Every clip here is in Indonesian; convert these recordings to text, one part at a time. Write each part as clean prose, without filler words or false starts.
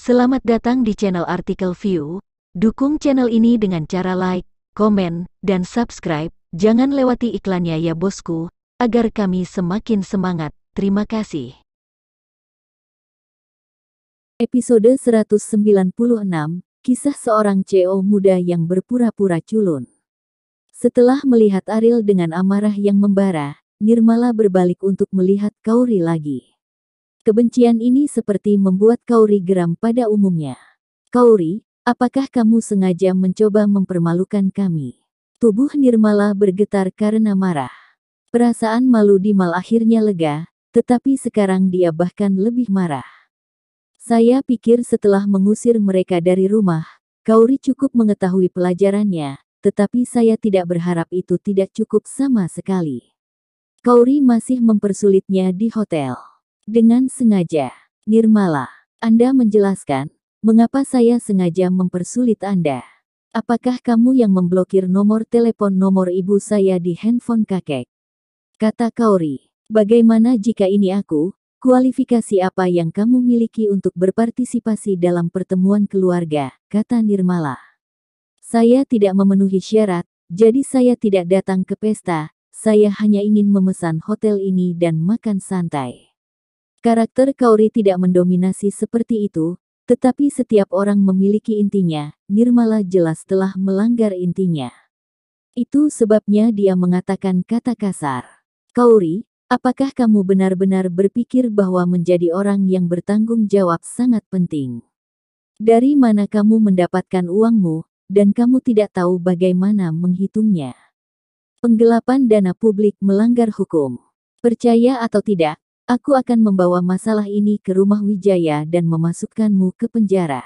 Selamat datang di channel Artikel View. Dukung channel ini dengan cara like, komen, dan subscribe. Jangan lewati iklannya ya bosku, agar kami semakin semangat. Terima kasih. Episode 196, Kisah Seorang CEO Muda yang Berpura-Pura Culun. Setelah melihat Ariel dengan amarah yang membara, Nirmala berbalik untuk melihat Kauri lagi. Kebencian ini seperti membuat Kauri geram pada umumnya. "Kauri, apakah kamu sengaja mencoba mempermalukan kami?" Tubuh Nirmala bergetar karena marah. Perasaan malu Dimal akhirnya lega, tetapi sekarang dia bahkan lebih marah. "Saya pikir setelah mengusir mereka dari rumah, Kauri cukup mengetahui pelajarannya, tetapi saya tidak berharap itu tidak cukup sama sekali. Kauri masih mempersulitnya di hotel. Dengan sengaja. Nirmala, Anda menjelaskan, mengapa saya sengaja mempersulit Anda? Apakah kamu yang memblokir nomor telepon nomor ibu saya di handphone kakek?" Kata Kauri. "Bagaimana jika ini aku? Kualifikasi apa yang kamu miliki untuk berpartisipasi dalam pertemuan keluarga?" kata Nirmala. "Saya tidak memenuhi syarat, jadi saya tidak datang ke pesta, saya hanya ingin memesan hotel ini dan makan santai." Karakter Kauri tidak mendominasi seperti itu, tetapi setiap orang memiliki intinya. Nirmala jelas telah melanggar intinya. Itu sebabnya dia mengatakan kata kasar. "Kauri, apakah kamu benar-benar berpikir bahwa menjadi orang yang bertanggung jawab sangat penting? Dari mana kamu mendapatkan uangmu, dan kamu tidak tahu bagaimana menghitungnya? Penggelapan dana publik melanggar hukum. Percaya atau tidak, aku akan membawa masalah ini ke rumah Wijaya dan memasukkanmu ke penjara."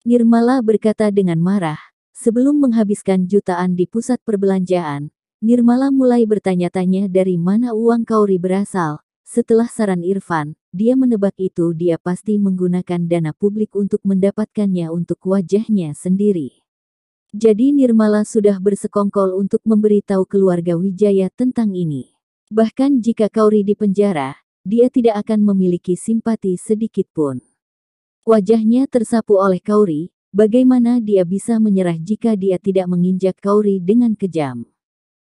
Nirmala berkata dengan marah. Sebelum menghabiskan jutaan di pusat perbelanjaan, Nirmala mulai bertanya-tanya dari mana uang Kauri berasal. Setelah saran Irfan, dia menebak itu dia pasti menggunakan dana publik untuk mendapatkannya untuk wajahnya sendiri. Jadi Nirmala sudah bersekongkol untuk memberitahu keluarga Wijaya tentang ini. Bahkan jika Kauri di penjara, dia tidak akan memiliki simpati sedikit pun. Wajahnya tersapu oleh Kauri. Bagaimana dia bisa menyerah jika dia tidak menginjak Kauri dengan kejam?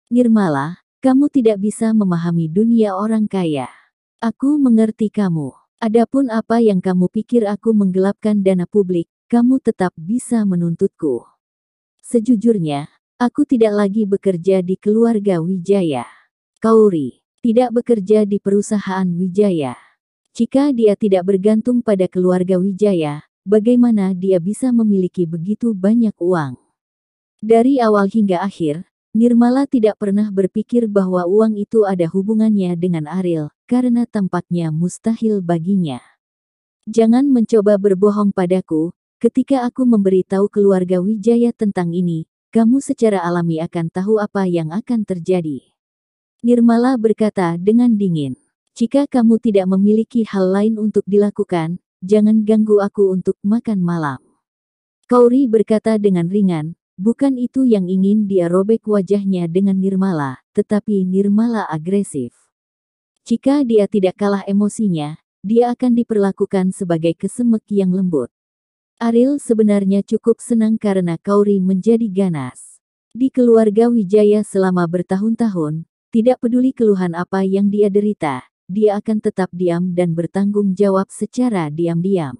"Nirmala, kamu tidak bisa memahami dunia orang kaya. Aku mengerti kamu. Adapun apa yang kamu pikir aku menggelapkan dana publik, kamu tetap bisa menuntutku. Sejujurnya, aku tidak lagi bekerja di keluarga Wijaya." Kauri tidak bekerja di perusahaan Wijaya. Jika dia tidak bergantung pada keluarga Wijaya, bagaimana dia bisa memiliki begitu banyak uang? Dari awal hingga akhir, Nirmala tidak pernah berpikir bahwa uang itu ada hubungannya dengan Ariel, karena tampaknya mustahil baginya. "Jangan mencoba berbohong padaku, ketika aku memberitahu keluarga Wijaya tentang ini, kamu secara alami akan tahu apa yang akan terjadi." Nirmala berkata dengan dingin. "Jika kamu tidak memiliki hal lain untuk dilakukan, jangan ganggu aku untuk makan malam." Kauri berkata dengan ringan. Bukan itu yang ingin dia robek wajahnya dengan Nirmala, tetapi Nirmala agresif. Jika dia tidak kalah emosinya, dia akan diperlakukan sebagai kesemek yang lembut. Ariel sebenarnya cukup senang karena Kauri menjadi ganas. Di keluarga Wijaya selama bertahun-tahun, tidak peduli keluhan apa yang dia derita, dia akan tetap diam dan bertanggung jawab secara diam-diam.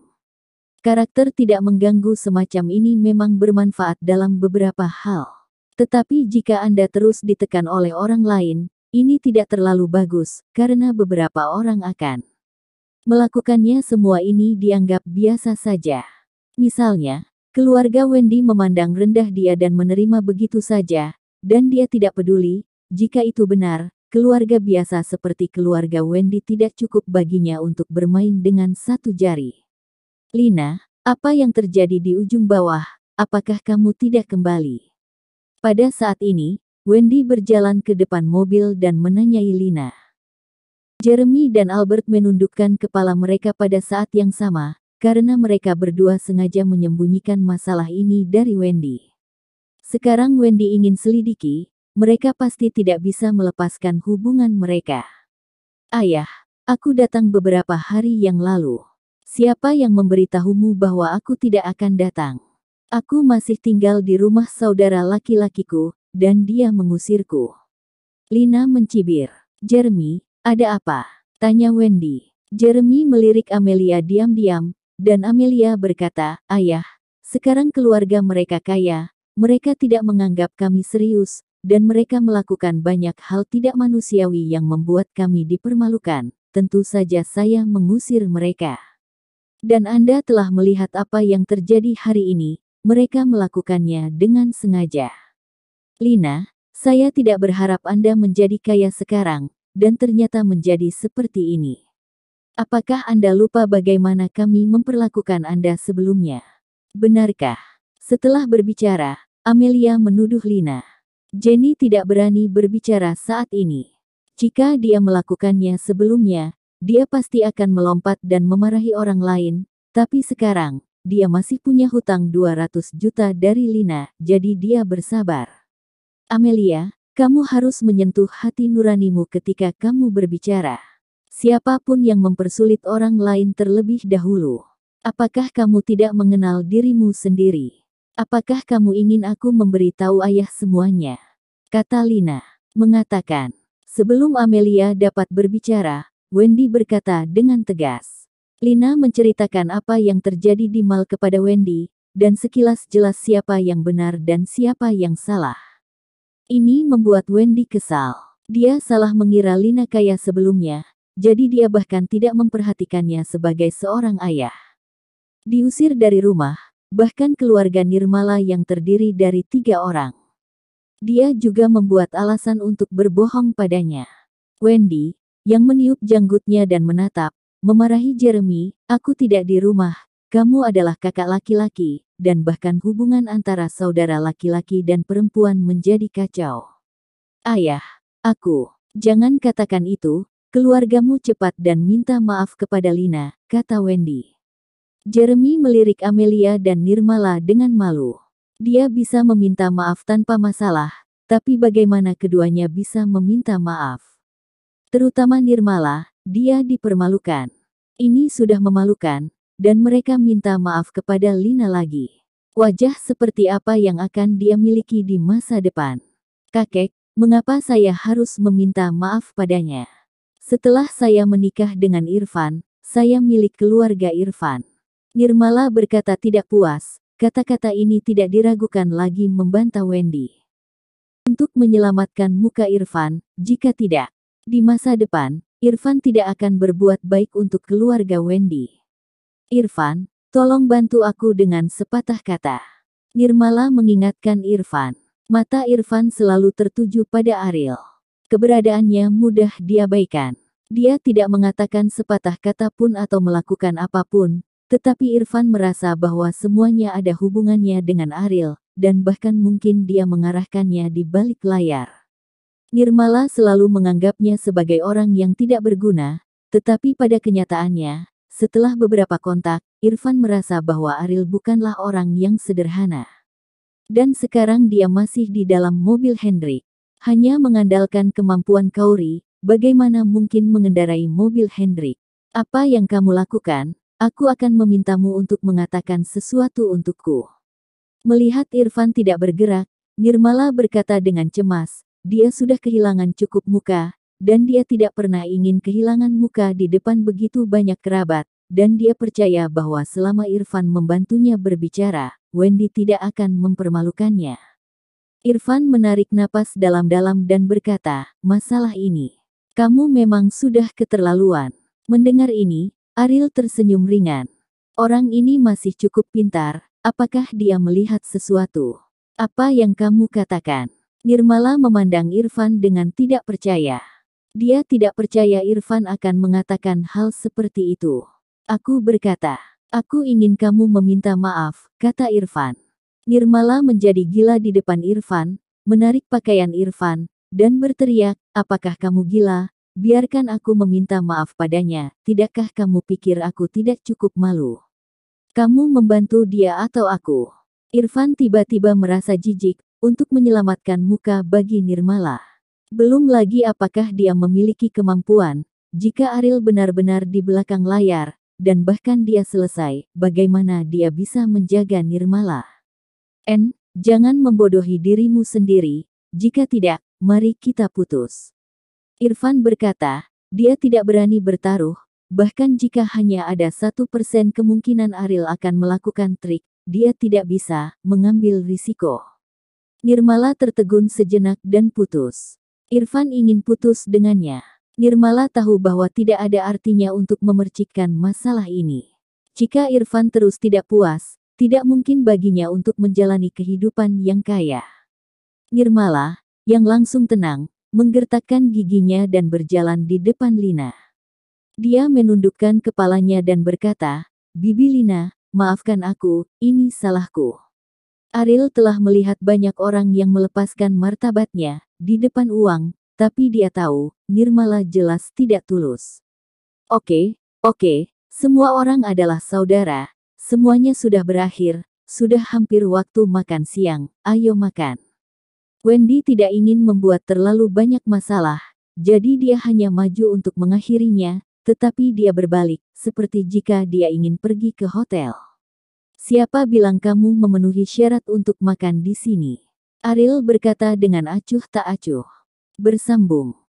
Karakter tidak mengganggu semacam ini memang bermanfaat dalam beberapa hal. Tetapi jika Anda terus ditekan oleh orang lain, ini tidak terlalu bagus, karena beberapa orang akan melakukannya. Semua ini dianggap biasa saja. Misalnya, keluarga Wendy memandang rendah dia dan menerima begitu saja, dan dia tidak peduli. Jika itu benar, keluarga biasa seperti keluarga Wendy tidak cukup baginya untuk bermain dengan satu jari. "Lina, apa yang terjadi di ujung bawah? Apakah kamu tidak kembali?" Pada saat ini, Wendy berjalan ke depan mobil dan menanyai Lina. Jeremy dan Albert menundukkan kepala mereka pada saat yang sama, karena mereka berdua sengaja menyembunyikan masalah ini dari Wendy. Sekarang Wendy ingin selidiki. Mereka pasti tidak bisa melepaskan hubungan mereka. "Ayah, aku datang beberapa hari yang lalu. Siapa yang memberitahumu bahwa aku tidak akan datang? Aku masih tinggal di rumah saudara laki-lakiku, dan dia mengusirku. Lina mencibir. Jeremy, ada apa? Tanya Wendy. Jeremy melirik Amelia diam-diam, dan Amelia berkata, Ayah, sekarang keluarga mereka kaya, mereka tidak menganggap kami serius, dan mereka melakukan banyak hal tidak manusiawi yang membuat kami dipermalukan. Tentu saja saya mengusir mereka. Dan Anda telah melihat apa yang terjadi hari ini, mereka melakukannya dengan sengaja. Lina, saya tidak berharap Anda menjadi kaya sekarang, dan ternyata menjadi seperti ini. Apakah Anda lupa bagaimana kami memperlakukan Anda sebelumnya? Benarkah? Setelah berbicara, Amelia menuduh Lina. Jenny tidak berani berbicara saat ini. Jika dia melakukannya sebelumnya, dia pasti akan melompat dan memarahi orang lain, tapi sekarang, dia masih punya hutang 200 juta dari Lina, jadi dia bersabar. Amelia, kamu harus menyentuh hati nuranimu ketika kamu berbicara. Siapapun yang mempersulit orang lain terlebih dahulu. Apakah kamu tidak mengenal dirimu sendiri? Apakah kamu ingin aku memberitahu ayah semuanya? Kata Lina, mengatakan. Sebelum Amelia dapat berbicara, Wendy berkata dengan tegas. Lina menceritakan apa yang terjadi di mal kepada Wendy, dan sekilas jelas siapa yang benar dan siapa yang salah. Ini membuat Wendy kesal. Dia salah mengira Lina kaya sebelumnya, jadi dia bahkan tidak memperhatikannya sebagai seorang ayah. Diusir dari rumah, bahkan keluarga Nirmala yang terdiri dari 3 orang. Dia juga membuat alasan untuk berbohong padanya. Wendy, yang meniup janggutnya dan menatap, memarahi Jeremy, aku tidak di rumah, kamu adalah kakak laki-laki, dan bahkan hubungan antara saudara laki-laki dan perempuan menjadi kacau. Ayah, jangan katakan itu, keluargamu cepat dan minta maaf kepada Lina, kata Wendy. Jeremy melirik Amelia dan Nirmala dengan malu. Dia bisa meminta maaf tanpa masalah, tapi bagaimana keduanya bisa meminta maaf? Terutama Nirmala, dia dipermalukan. Ini sudah memalukan, dan mereka minta maaf kepada Lina lagi. Wajah seperti apa yang akan dia miliki di masa depan? Kakek, mengapa saya harus meminta maaf padanya? Setelah saya menikah dengan Irfan, saya milik keluarga Irfan. Nirmala berkata tidak puas. Kata-kata ini tidak diragukan lagi membantah Wendy. Untuk menyelamatkan muka Irfan, jika tidak, di masa depan, Irfan tidak akan berbuat baik untuk keluarga Wendy. Irfan, tolong bantu aku dengan sepatah kata. Nirmala mengingatkan Irfan. Mata Irfan selalu tertuju pada Ariel. Keberadaannya mudah diabaikan. Dia tidak mengatakan sepatah kata pun atau melakukan apapun, tetapi Irfan merasa bahwa semuanya ada hubungannya dengan Ariel, dan bahkan mungkin dia mengarahkannya di balik layar. Nirmala selalu menganggapnya sebagai orang yang tidak berguna, tetapi pada kenyataannya, setelah beberapa kontak, Irfan merasa bahwa Ariel bukanlah orang yang sederhana. Dan sekarang dia masih di dalam mobil Hendrik. Hanya mengandalkan kemampuan Kauri, bagaimana mungkin mengendarai mobil Hendrik? Apa yang kamu lakukan? Aku akan memintamu untuk mengatakan sesuatu untukku. Melihat Irfan tidak bergerak, Nirmala berkata dengan cemas, dia sudah kehilangan cukup muka, dan dia tidak pernah ingin kehilangan muka di depan begitu banyak kerabat, dan dia percaya bahwa selama Irfan membantunya berbicara, Wendy tidak akan mempermalukannya. Irfan menarik napas dalam-dalam dan berkata, masalah ini. Kamu memang sudah keterlaluan. Mendengar ini, Ariel tersenyum ringan. Orang ini masih cukup pintar, apakah dia melihat sesuatu? Apa yang kamu katakan? Nirmala memandang Irfan dengan tidak percaya. Dia tidak percaya Irfan akan mengatakan hal seperti itu. Aku berkata, aku ingin kamu meminta maaf, kata Irfan. Nirmala menjadi gila di depan Irfan, menarik pakaian Irfan, dan berteriak, apakah kamu gila? Biarkan aku meminta maaf padanya, tidakkah kamu pikir aku tidak cukup malu? Kamu membantu dia atau aku? Irfan tiba-tiba merasa jijik, untuk menyelamatkan muka bagi Nirmala. Belum lagi apakah dia memiliki kemampuan, jika Ariel benar-benar di belakang layar, dan bahkan dia selesai, bagaimana dia bisa menjaga Nirmala? Jangan membodohi dirimu sendiri, jika tidak, mari kita putus. Irfan berkata, dia tidak berani bertaruh, bahkan jika hanya ada 1% kemungkinan Ariel akan melakukan trik, dia tidak bisa mengambil risiko. Nirmala tertegun sejenak dan putus. Irfan ingin putus dengannya. Nirmala tahu bahwa tidak ada artinya untuk memercikkan masalah ini. Jika Irfan terus tidak puas, tidak mungkin baginya untuk menjalani kehidupan yang kaya. Nirmala, yang langsung tenang, menggertakkan giginya dan berjalan di depan Lina. Dia menundukkan kepalanya dan berkata, "Bibi Lina, maafkan aku, ini salahku." Ariel telah melihat banyak orang yang melepaskan martabatnya di depan uang, tapi dia tahu, Nirmala jelas tidak tulus. Oke, semua orang adalah saudara, semuanya sudah berakhir, sudah hampir waktu makan siang, ayo makan. Wendy tidak ingin membuat terlalu banyak masalah, jadi dia hanya maju untuk mengakhirinya, tetapi dia berbalik, seperti jika dia ingin pergi ke hotel. Siapa bilang kamu memenuhi syarat untuk makan di sini? Ariel berkata dengan acuh tak acuh. Bersambung.